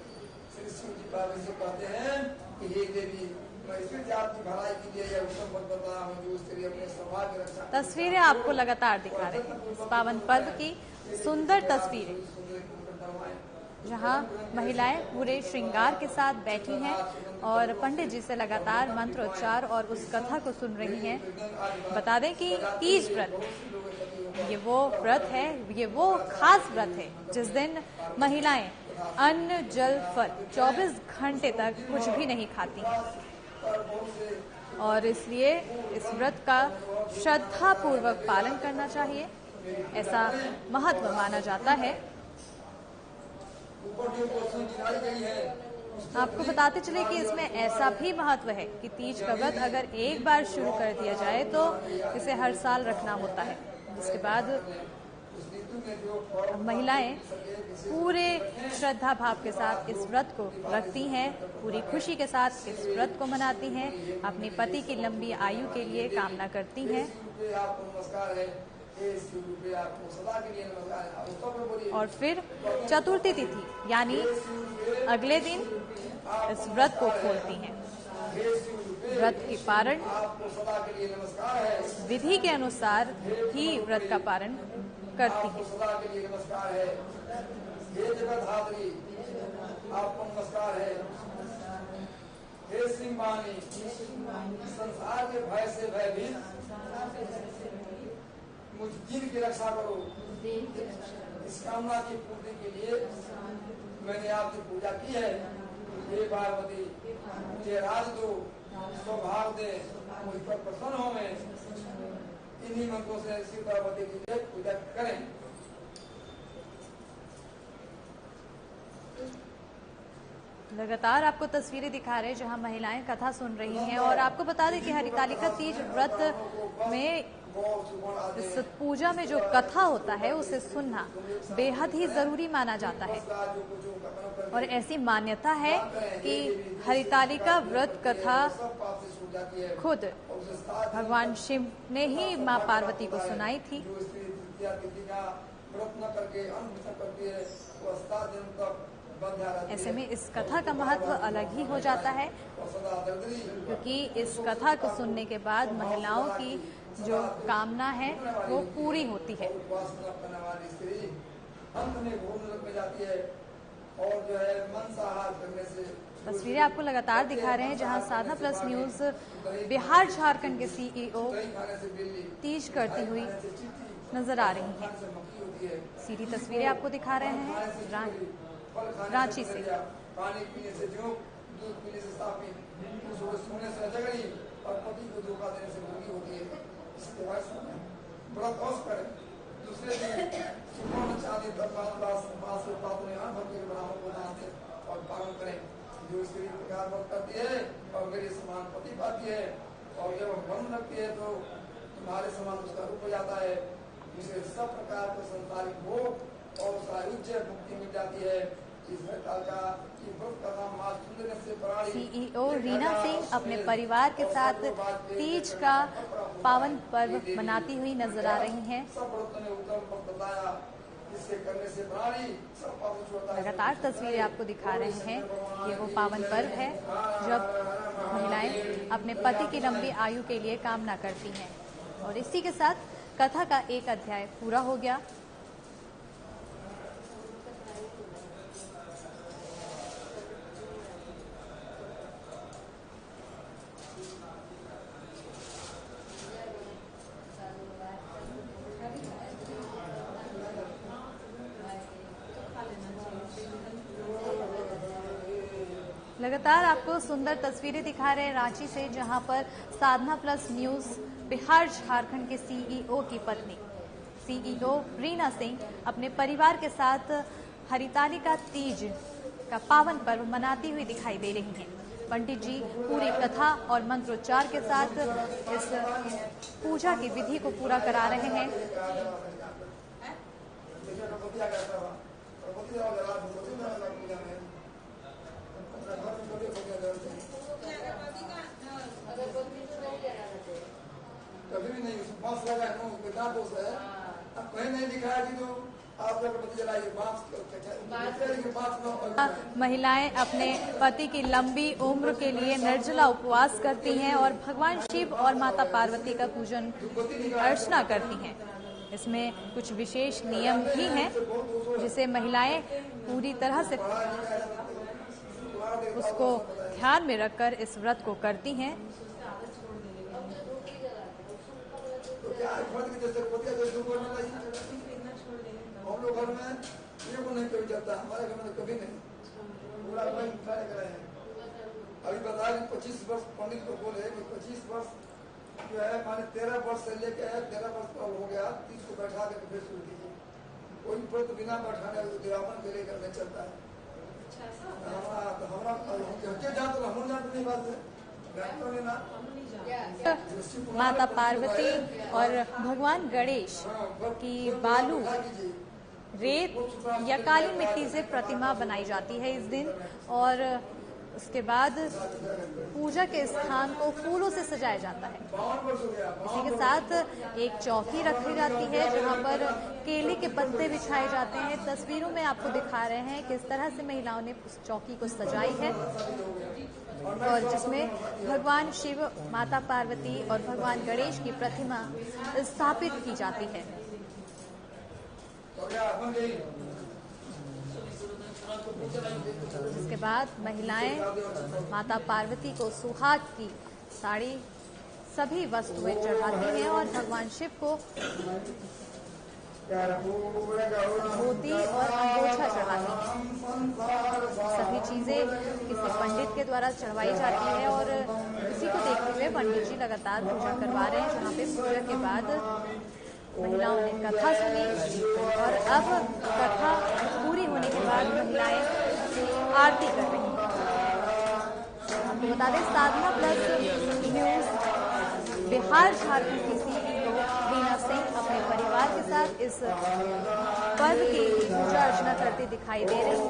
श्री शिव जी पार्वती जी कहते हैं कि हे देवी, मैं इसी जात की भलाई के लिए यह उत्तम पद बता हूँ जो उसके लिए अपने सौभाग्य रक्षा। तस्वीरें आपको लगातार दिखा रहे हैं इस पावन पर्व की सुंदर तस्वीरें, जहां महिलाएं पूरे श्रृंगार के साथ बैठी हैं और पंडित जी से लगातार मंत्रोच्चार और उस कथा को सुन रही हैं। बता दें कि तीज व्रत ये वो व्रत है, ये वो खास व्रत है जिस दिन महिलाएं अन्न जल फल 24 घंटे तक कुछ भी नहीं खाती और इसलिए इस व्रत का श्रद्धा पूर्वक पालन करना चाहिए, ऐसा महत्व माना जाता है। ऊपर जो पोषण गिराई गई है आपको बताते चले कि इसमें ऐसा भी महत्व है कि तीज का व्रत अगर एक बार शुरू कर दिया जाए तो इसे हर साल रखना होता है, जिसके बाद महिलाएं पूरे श्रद्धा भाव के साथ इस व्रत को रखती हैं, पूरी खुशी के साथ इस व्रत को मनाती हैं, अपने पति की लंबी आयु के लिए कामना करती हैं। और फिर चतुर्थी तिथि यानी अगले दिन इस व्रत को खोलती हैं। व्रत के पारण विधि के अनुसार ही व्रत का पारण करती हैं। आपको नमस्कार है। हे सिंहानी, संसार के भय से भयभीत मुझ दिन की रक्षा करो। इस कामना की पूर्ति के लिए मैंने आपकी पूजा की है। हे पार्वती, मुझे राज दो, सौभाग्य दे, मुझ पर प्रसन्न हो। मैं इन्हीं मंत्रों से शिव पार्वती की पूजा करें। लगातार आपको तस्वीरें दिखा रहे हैं जहां महिलाएं कथा सुन रही हैं। और आपको बता दें कि हरितालिका तीज व्रत में इस पूजा में जो कथा होता है उसे सुनना बेहद ही जरूरी माना जाता है। और ऐसी मान्यता है कि हरितालिका व्रत कथा खुद भगवान शिव ने ही मां पार्वती को सुनाई थी। ऐसे में इस कथा का महत्व अलग ही हो जाता है, क्योंकि इस कथा को सुनने के बाद महिलाओं की जो कामना है वो पूरी होती है। तस्वीरें आपको लगातार दिखा रहे हैं जहां साधना प्लस न्यूज बिहार झारखंड के सीईओ तीज करती हुई नजर आ रही हैं। सीधी तस्वीरें आपको दिखा रहे हैं रांची से। पानी पीने से दूध पीने से साफी, सोने से जगड़ी और पति को धोखा देने से भूखी होती है। इसके बाद बड़ा कौश करें। दूसरे दिन सुवर्ण चांदी और पालन करें। जो स्त्री प्रकार व्रत करती है और मेरे समान पति पाती है और जब बंद रखती है तो तुम्हारे समान उसका रूप हो जाता है। जिसे सब प्रकार के संसारिक भोग और सायुज्य मुक्ति मिल जाती है। सीईओ रीना सिंह अपने परिवार के साथ तीज का पावन पर्व मनाती हुई नजर आ रही हैं। लगातार तस्वीरें आपको दिखा रहे हैं। ये वो पावन पर्व है जब महिलाएं अपने पति की लंबी आयु के लिए कामना करती हैं। और इसी के साथ कथा का एक अध्याय पूरा हो गया। लगातार आपको सुंदर तस्वीरें दिखा रहे हैं रांची से, जहां पर साधना प्लस न्यूज बिहार झारखंड के सीईओ की पत्नी सीईओ रीना सिंह अपने परिवार के साथ हरितालिका तीज का पावन पर्व मनाती हुई दिखाई दे रही हैं। पंडित जी पूरी कथा और मंत्रोच्चार के साथ इस पूजा की विधि को पूरा करा रहे हैं। कभी भी नहीं बांस लगा है, क्या दोष है? अब कहीं नहीं लिखा है कि तो आप अगरबत्ती जलाइए। महिलाएं अपने पति की लंबी उम्र के लिए निर्जला उपवास करती हैं और भगवान शिव और माता पार्वती का पूजन अर्चना करती हैं। इसमें कुछ विशेष नियम भी हैं जिसे महिलाएं पूरी तरह से उसको ध्यान में रखकर इस व्रत को करती हैं। हम लोग घर में ये को नहीं कभी चलता, हमारे घर में कभी नहीं। पूरा अभी बताया 25 वर्ष पंडित को बोले 25 वर्ष जो है माने 13 वर्ष से लेके 13 वर्ष पर हो गया 30 को बैठा के फिर शुरू कीजिए। कोई व्रत बिना बैठाने दिरावन के लेकर नहीं चलता है। माता पार्वती और भगवान गणेश की बालू, रेत या काली मिट्टी से प्रतिमा बनाई जाती है इस दिन। और उसके बाद पूजा के स्थान को फूलों से सजाया जाता है। इसी के साथ एक चौकी रखी जाती है जहां पर केले के पत्ते बिछाए जाते हैं। तस्वीरों में आपको दिखा रहे हैं किस तरह से महिलाओं ने उस चौकी को सजाई है, और जिसमें भगवान शिव, माता पार्वती और भगवान गणेश की प्रतिमा स्थापित की जाती है। इसके बाद महिलाएं माता पार्वती को सुहाग की साड़ी, सभी वस्तुएं चढ़ाती हैं और भगवान शिव को धोती और अंगोछा चढ़ाती हैं। सभी चीजें किसी पंडित के द्वारा चढ़वाई जाती है और इसी को देखते हुए पंडित जी लगातार पूजा करवा रहे हैं। जहाँ पे पूजा के बाद महिलाओं ने कथा सुनी और अब कथा पूरी होने के बाद महिलाएं आरती कर रही हैं। आपको बता दें, साधना प्लस न्यूज बिहार झारखंड की सीईओ रीना सिंह अपने परिवार के साथ इस पर्व की पूजा अर्चना करते दिखाई दे रही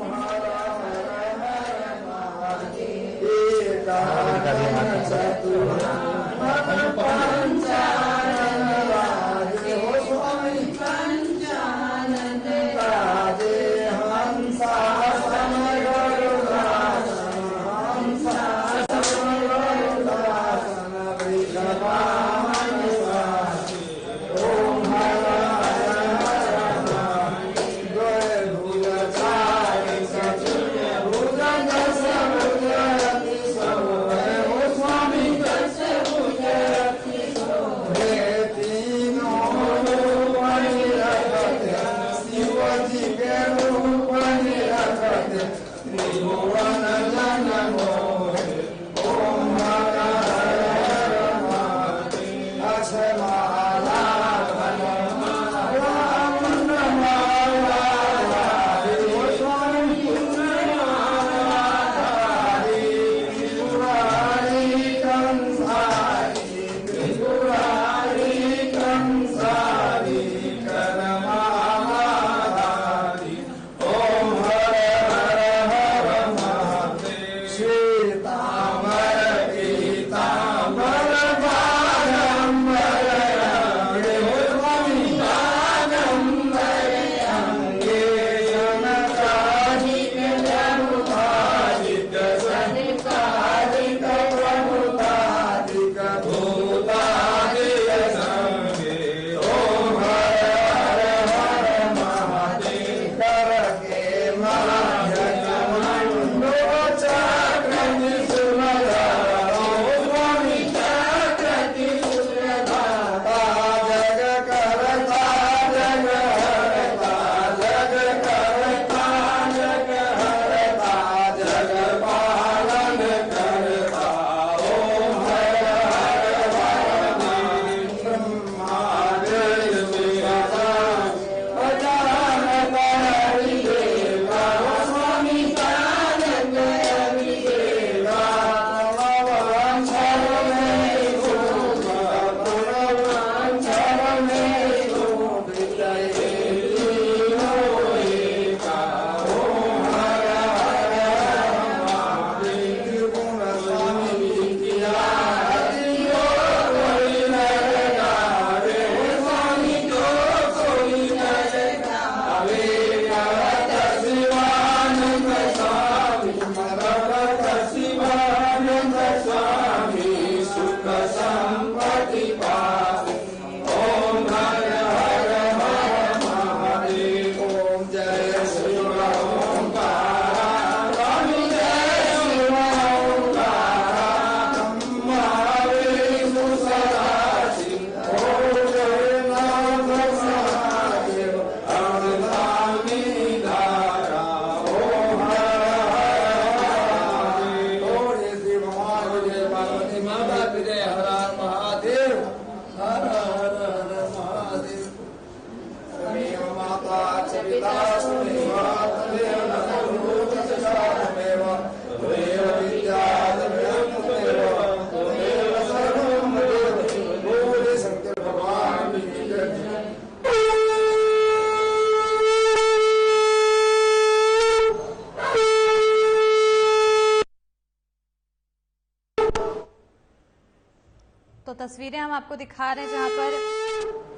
तस्वीरें हम आपको दिखा रहे हैं जहां पर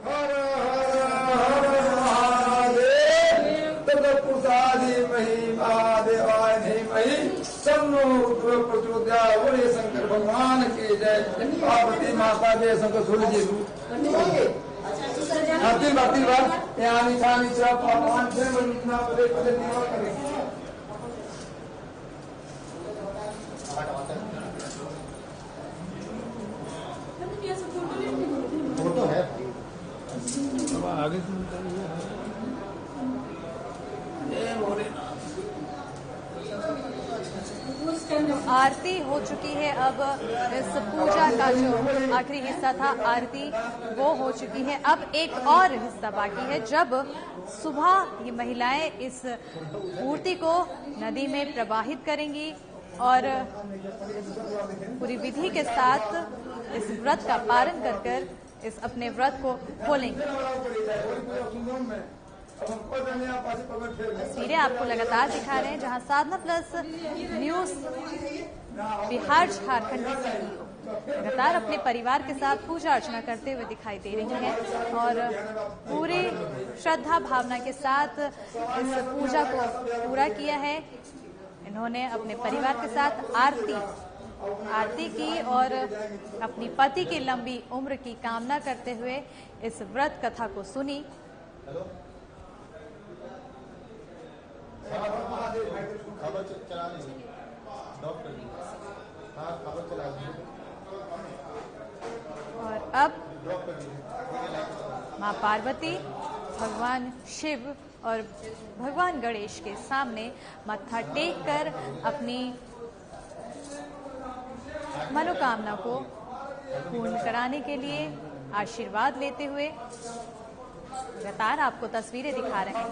हर हर महादेव तत्पुरुषादि महिमा देवाय धीमहि तन्नो रुद्र प्रचोदयात्। बोले शंकर भगवान की जय। पार्वती माता जय। शंकर सूर्य जी आरती भक्ति बात यानी खानी चाह भगवान से वंदना पदे पदे निवास करें। फोटो है आगे आरती हो चुकी है। अब इस पूजा का जो आखिरी हिस्सा था आरती वो हो चुकी है। अब एक और हिस्सा बाकी है जब सुबह ये महिलाएं इस मूर्ति को नदी में प्रवाहित करेंगी और पूरी विधि के साथ इस व्रत का पालन कर कर इस अपने व्रत को खोलेंगे। तस्वीरें आपको लगातार दिखा रहे हैं जहां साधना प्लस न्यूज बिहार झारखंड की सीईओ लगातार अपने परिवार के साथ पूजा अर्चना करते हुए दिखाई दे रही हैं और पूरी श्रद्धा भावना के साथ इस पूजा को पूरा किया है। इन्होंने अपने परिवार के साथ आरती की और अपनी पति की लंबी उम्र की कामना करते हुए इस व्रत कथा को सुनी। और अब मां पार्वती, भगवान शिव और भगवान गणेश के सामने मत्था टेक कर अपनी मनोकामना को पूर्ण कराने के लिए आशीर्वाद लेते हुए लगातार आपको तस्वीरें दिखा रहे हैं।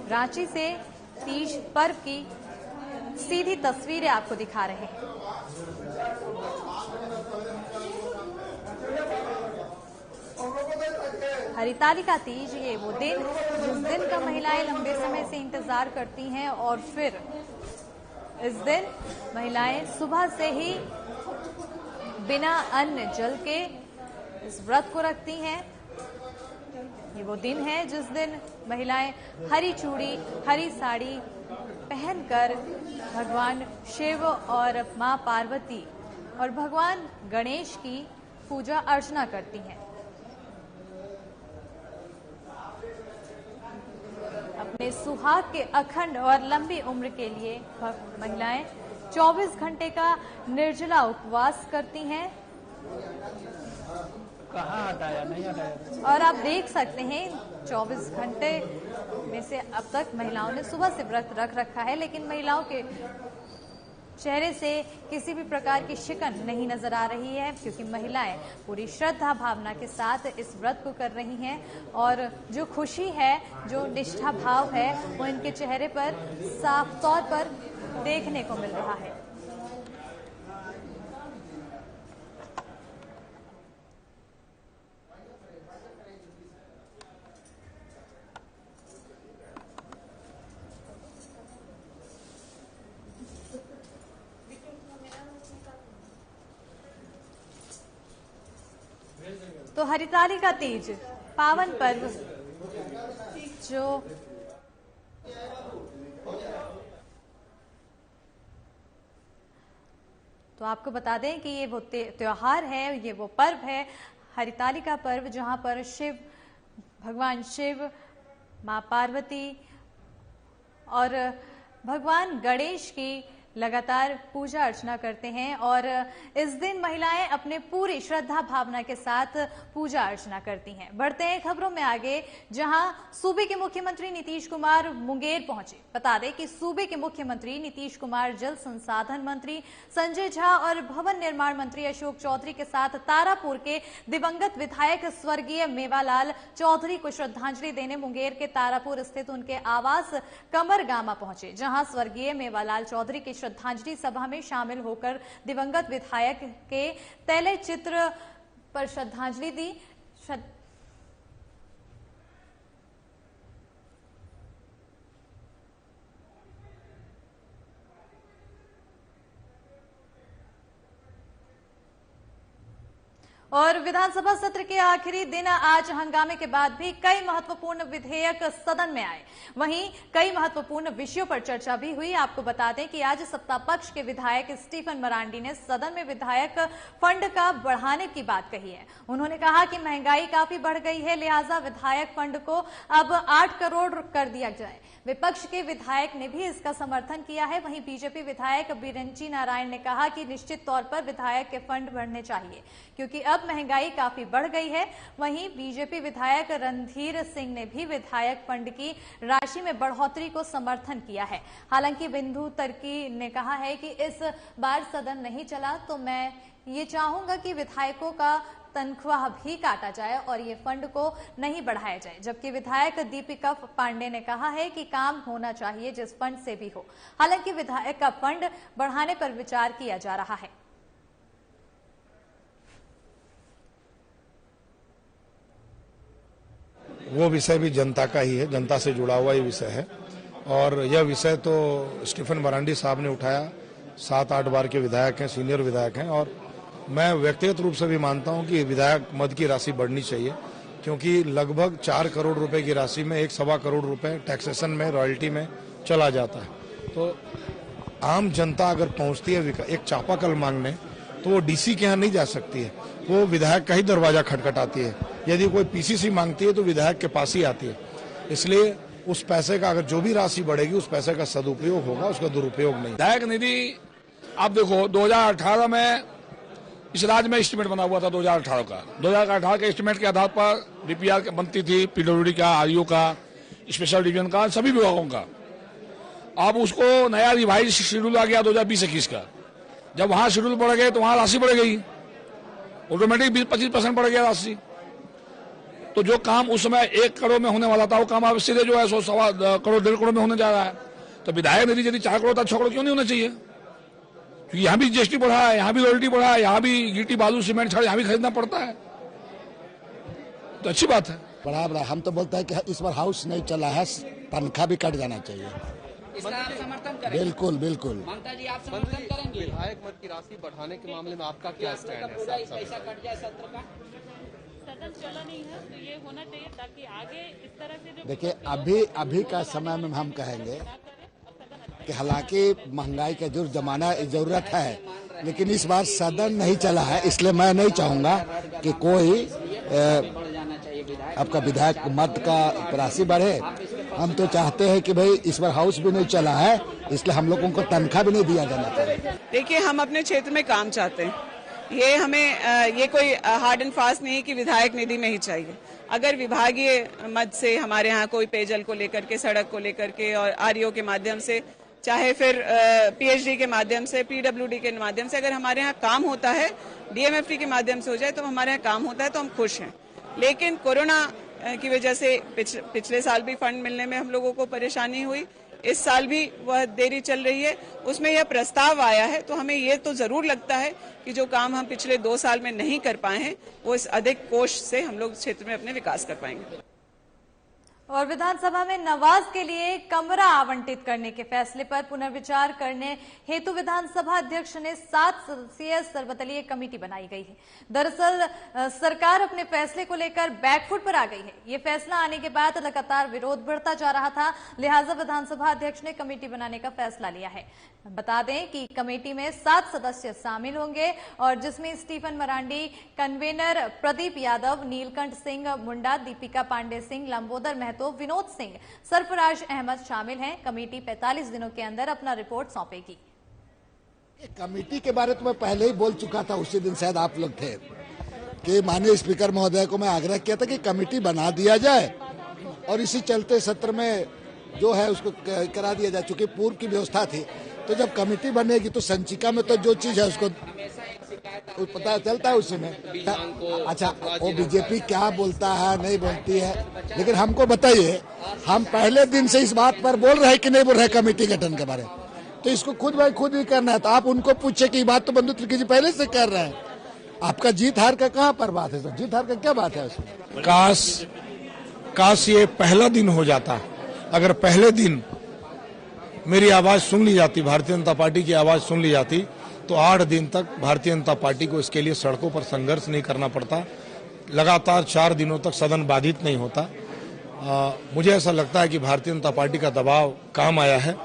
रांची से तीज पर्व की सीधी तस्वीरें आपको दिखा रहे हैं। हरितालिका तीज ये वो दिन जिस दिन का महिलाएं लंबे समय से इंतजार करती हैं और फिर इस दिन महिलाएं सुबह से ही बिना अन्न जल के इस व्रत को रखती हैं। ये वो दिन है जिस दिन महिलाएं हरी चूड़ी, हरी साड़ी पहनकर भगवान शिव और मां पार्वती और भगवान गणेश की पूजा अर्चना करती हैं। अपने सुहाग के अखंड और लंबी उम्र के लिए महिलाएं 24 घंटे का निर्जला उपवास करती हैं। कहाँ हटाया नहीं हटाया। और आप देख सकते हैं 24 घंटे में से अब तक महिलाओं ने सुबह से व्रत रख रखा है, लेकिन महिलाओं के चेहरे से किसी भी प्रकार की शिकन नहीं नजर आ रही है क्योंकि महिलाएं पूरी श्रद्धा भावना के साथ इस व्रत को कर रही हैं और जो खुशी है, जो निष्ठा भाव है वो इनके चेहरे पर साफ तौर पर देखने को मिल रहा है। तो हरितालिका तीज पावन पर्व जो तो आपको बता दें कि ये वो त्योहार है, ये वो पर्व है हरितालिका पर्व जहां पर भगवान शिव, मां पार्वती और भगवान गणेश की लगातार पूजा अर्चना करते हैं और इस दिन महिलाएं अपने पूरी श्रद्धा भावना के साथ पूजा अर्चना करती हैं। बढ़ते हैं खबरों में आगे, जहां सूबे के मुख्यमंत्री नीतीश कुमार मुंगेर पहुंचे। बता दें कि सूबे के मुख्यमंत्री नीतीश कुमार जल संसाधन मंत्री संजय झा और भवन निर्माण मंत्री अशोक चौधरी के साथ तारापुर के दिवंगत विधायक स्वर्गीय मेवालाल चौधरी को श्रद्धांजलि देने मुंगेर के तारापुर स्थित उनके आवास कमरगामा पहुंचे, जहां स्वर्गीय मेवालाल चौधरी के श्रद्धांजलि सभा में शामिल होकर दिवंगत विधायक के तैल चित्र पर श्रद्धांजलि दी। और विधानसभा सत्र के आखिरी दिन आज हंगामे के बाद भी कई महत्वपूर्ण विधेयक सदन में आए। वहीं कई महत्वपूर्ण विषयों पर चर्चा भी हुई। आपको बता दें कि आज सत्ता पक्ष के विधायक स्टीफन मरांडी ने सदन में विधायक फंड का बढ़ाने की बात कही है। उन्होंने कहा कि महंगाई काफी बढ़ गई है, लिहाजा विधायक फंड को अब 8 करोड़ कर दिया जाए। विपक्ष के विधायक ने भी इसका समर्थन किया है। वहीं बीजेपी विधायक बिरंची नारायण ने कहा कि निश्चित तौर पर विधायक के फंड बढ़ने चाहिए क्योंकि अब महंगाई काफी बढ़ गई है। वहीं बीजेपी विधायक रणधीर सिंह ने भी विधायक फंड की राशि में बढ़ोतरी को समर्थन किया है। हालांकि बिंदु तर्की ने कहा है कि इस बार सदन नहीं चला तो मैं ये चाहूंगा कि विधायकों का तनख्वाह भी काटा जाए और ये फंड को नहीं बढ़ाया जाए। जबकि विधायक दीपिका पांडे ने कहा है कि काम होना चाहिए जिस फंड से भी हो। हालांकि विधायक का फंड बढ़ाने पर विचार किया जा रहा है। वो विषय भी जनता का ही है, जनता से जुड़ा हुआ ही विषय है और यह विषय तो स्टीफन मरांडी साहब ने उठाया। 7-8 बार के विधायक हैं, सीनियर विधायक हैं और मैं व्यक्तिगत रूप से भी मानता हूं कि विधायक मद की राशि बढ़नी चाहिए क्योंकि लगभग 4 करोड़ रुपए की राशि में 1-1.25 करोड़ रुपए टैक्सेशन में, रॉयल्टी में चला जाता है। तो आम जनता अगर पहुंचती है एक चापाकल मांगने तो वो डीसी के यहाँ नहीं जा सकती है, वो विधायक का ही दरवाजा खटखटाती है। यदि कोई पीसीसी मांगती है तो विधायक के पास ही आती है। इसलिए उस पैसे का अगर जो भी राशि बढ़ेगी उस पैसे का सदुपयोग होगा, उसका दुरुपयोग नहीं। विधायक निधि आप देखो 2018 में इस राज्य में एस्टीमेट बना हुआ था 2018 का। 2018 के एस्टीमेट के आधार पर डीपीआर बनती थी, पीडब्ल्यूडी का, आरईओ का, स्पेशल डिवीजन का, सभी विभागों का। अब उसको नया रिवाइज शेड्यूल आ गया 2020-21 का। जब वहां शेड्यूल बढ़ गए तो वहां राशि बढ़ गई, ऑटोमेटिक 20-25% बढ़ गया राशि। तो जो काम उस समय 1 करोड़ में होने वाला था वो काम अब सीधे जो है 100-1.25 करोड़ 1.5 करोड़ में होने जा रहा है। तो विधायक निधि यदि 4 करोड़ था 6 करोड़ क्यों नहीं होना चाहिए? क्योंकि यहाँ भी जीएसटी बढ़ा है, यहाँ भी रॉयल्टी बढ़ा है, यहाँ भी गिट्टी बालू सीमेंट छड़ यहाँ भी खरीदना पड़ता है, तो अच्छी बात है। बराबर हम तो बोलते हैं कि इस बार हाउस नहीं चला है, तनख्वाह भी कट जाना चाहिए। इसका आप समर्थन करेंगे? बिल्कुल बिल्कुल। ममता जी आप समर्थन करेंगे? विधायक मद की राशि बढ़ाने के मामले में आपका क्या स्टैंड है? पैसा कट जाए सत्र का, सदन चला नहीं है तो ये होना चाहिए ताकि आगे इस तरह से जो देखिए अभी का समय में हम कहेंगे कि हालांकि महंगाई का जो जमाना जरूरत है, लेकिन इस बार सदन नहीं चला है, इसलिए मैं नहीं चाहूंगा कि कोई आपका विधायक मद का राशि बढ़े। हम तो चाहते हैं कि भाई इस बार हाउस भी नहीं चला है, इसलिए हम लोगों को तनख्वाह भी नहीं दिया जाना चाहिए। देखिए हम अपने क्षेत्र में काम चाहते हैं, ये हमें ये कोई हार्ड एंड फास्ट नहीं है कि विधायक निधि नहीं चाहिए। अगर विभागीय मद से हमारे यहाँ कोई पेयजल को लेकर के, सड़क को लेकर के और आरईओ के माध्यम से, चाहे फिर पीएचडी के माध्यम से, पीडब्ल्यूडी के माध्यम से अगर हमारे यहाँ काम होता है, डीएमएफटी के माध्यम से हो जाए तो हमारे यहाँ काम होता है तो हम खुश हैं। लेकिन कोरोना की वजह से पिछले साल भी फंड मिलने में हम लोगों को परेशानी हुई, इस साल भी वह देरी चल रही है। उसमें यह प्रस्ताव आया है तो हमें ये तो जरूर लगता है कि जो काम हम पिछले 2 साल में नहीं कर पाए हैं वो इस अधिक कोष से हम लोग क्षेत्र में अपने विकास कर पाएंगे। और विधानसभा में नवाज के लिए कमरा आवंटित करने के फैसले पर पुनर्विचार करने हेतु विधानसभा अध्यक्ष ने 7 सदस्यीय सर्वदलीय कमेटी बनाई गई है। दरअसल सरकार अपने फैसले को लेकर बैकफुट पर आ गई है। ये फैसला आने के बाद लगातार विरोध बढ़ता जा रहा था, लिहाजा विधानसभा अध्यक्ष ने कमेटी बनाने का फैसला लिया है। बता दें कि कमेटी में 7 सदस्य शामिल होंगे और जिसमें स्टीफन मरांडी, कन्वेनर प्रदीप यादव, नीलकंठ सिंह मुंडा, दीपिका पांडे सिंह, लंबोदर महतो, विनोद सिंह, सरफराज अहमद शामिल हैं। कमेटी 45 दिनों के अंदर अपना रिपोर्ट सौंपेगी। कमेटी के बारे में मैं पहले ही बोल चुका था, उसी दिन शायद आप लोग थे कि माननीय स्पीकर महोदय को मैं आग्रह किया था कि कमेटी बना दिया जाए और इसी चलते सत्र में जो है उसको करा दिया जाए। चूंकि पूर्व की व्यवस्था थी तो जब कमेटी बनेगी तो संचिका में तो जो चीज है उसको पता चलता है उसी में। अच्छा वो बीजेपी क्या बोलता है नहीं बोलती है, लेकिन हमको बताइए, हम पहले दिन से इस बात पर बोल रहे हैं कि नहीं बोल रहे कमेटी गठन के बारे में, तो इसको खुद भाई खुद ही करना है। तो आप उनको पूछे कि बात तो बंधु त्रिकी जी पहले से कर रहे हैं, आपका जीत हार का कहाँ पर बात है सर? जीत हार का क्या बात है उसमें? काश ये पहला दिन हो जाता। अगर पहले दिन मेरी आवाज सुन ली जाती, भारतीय जनता पार्टी की आवाज सुन ली जाती तो 8 दिन तक भारतीय जनता पार्टी को इसके लिए सड़कों पर संघर्ष नहीं करना पड़ता, लगातार 4 दिनों तक सदन बाधित नहीं होता। मुझे ऐसा लगता है कि भारतीय जनता पार्टी का दबाव काम आया है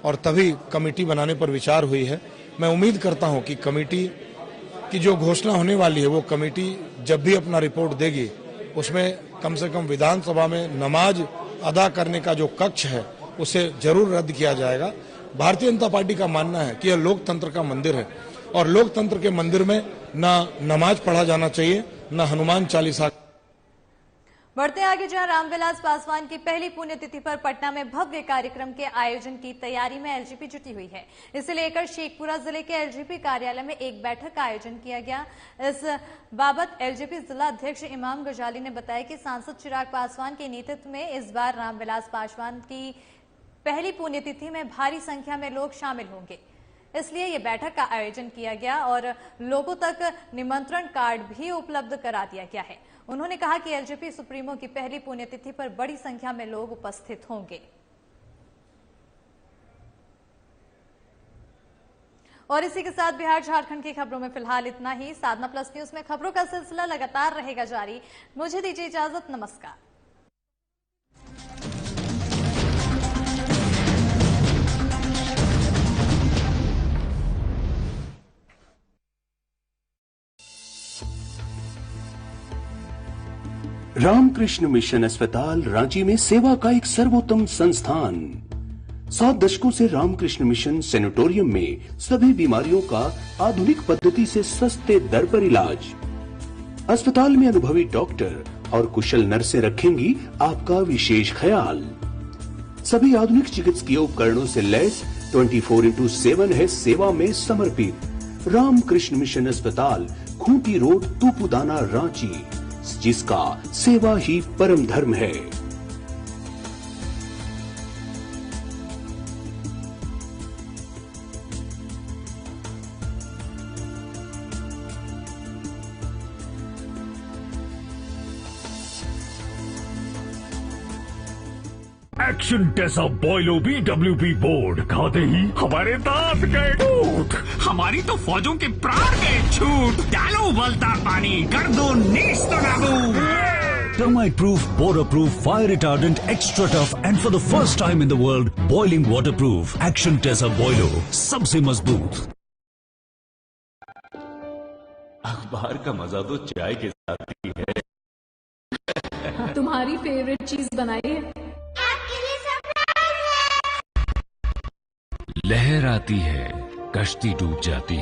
और तभी कमेटी बनाने पर विचार हुई है। मैं उम्मीद करता हूं कि कमेटी की जो घोषणा होने वाली है वो कमेटी जब भी अपना रिपोर्ट देगी उसमें कम से कम विधानसभा में नमाज अदा करने का जो कक्ष है उसे जरूर रद्द किया जाएगा। भारतीय जनता पार्टी का मानना है कि यह लोकतंत्र का मंदिर है और लोकतंत्र के मंदिर में न नमाज पढ़ा जाना चाहिए न हनुमान चालीसा। बढ़ते आगे, जहां रामविलास पासवान की पहली पुण्यतिथि पर पटना में भव्य कार्यक्रम के आयोजन की तैयारी में एलजेपी जुटी हुई है। इसे लेकर शेखपुरा जिले के एलजेपी कार्यालय में एक बैठक का आयोजन किया गया। इस बाबत एलजेपी जिला अध्यक्ष इमाम गजाली ने बताया कि सांसद चिराग पासवान के नेतृत्व में इस बार रामविलास पासवान की पहली पुण्यतिथि में भारी संख्या में लोग शामिल होंगे, इसलिए ये बैठक का आयोजन किया गया और लोगों तक निमंत्रण कार्ड भी उपलब्ध करा दिया गया है। उन्होंने कहा कि एलजेपी सुप्रीमो की पहली पुण्यतिथि पर बड़ी संख्या में लोग उपस्थित होंगे। और इसी के साथ बिहार झारखंड की खबरों में फिलहाल इतना ही। साधना प्लस न्यूज में खबरों का सिलसिला लगातार रहेगा जारी। मुझे दीजिए इजाजत, नमस्कार। रामकृष्ण मिशन अस्पताल रांची में सेवा का एक सर्वोत्तम संस्थान। 7 दशकों से रामकृष्ण मिशन सैनिटोरियम में सभी बीमारियों का आधुनिक पद्धति से सस्ते दर पर इलाज। अस्पताल में अनुभवी डॉक्टर और कुशल नर्सें रखेंगी आपका विशेष ख्याल। सभी आधुनिक चिकित्सकीय उपकरणों से लैस 24/7 है सेवा में समर्पित। रामकृष्ण मिशन अस्पताल, खूंटी रोड, तूपुदाना, रांची, जिसका सेवा ही परम धर्म है। एक्शन टेसा बॉयलो BWP बोर्ड खाते ही हमारे दांत गए टूट, हमारी तो फौजों के प्राण गए छूट। डालो उबलता पानी, कर दो नीस्त नाबूद। Termite proof, border proof, fire retardant, extra tough and for the first time in the world, boiling waterproof. Action Tesa Boilo, सबसे मजबूत। अखबार का मजा तो चाय के साथ ही है। तुम्हारी फेवरेट चीज बनाई है। लहर आती है, कश्ती डूब जाती है।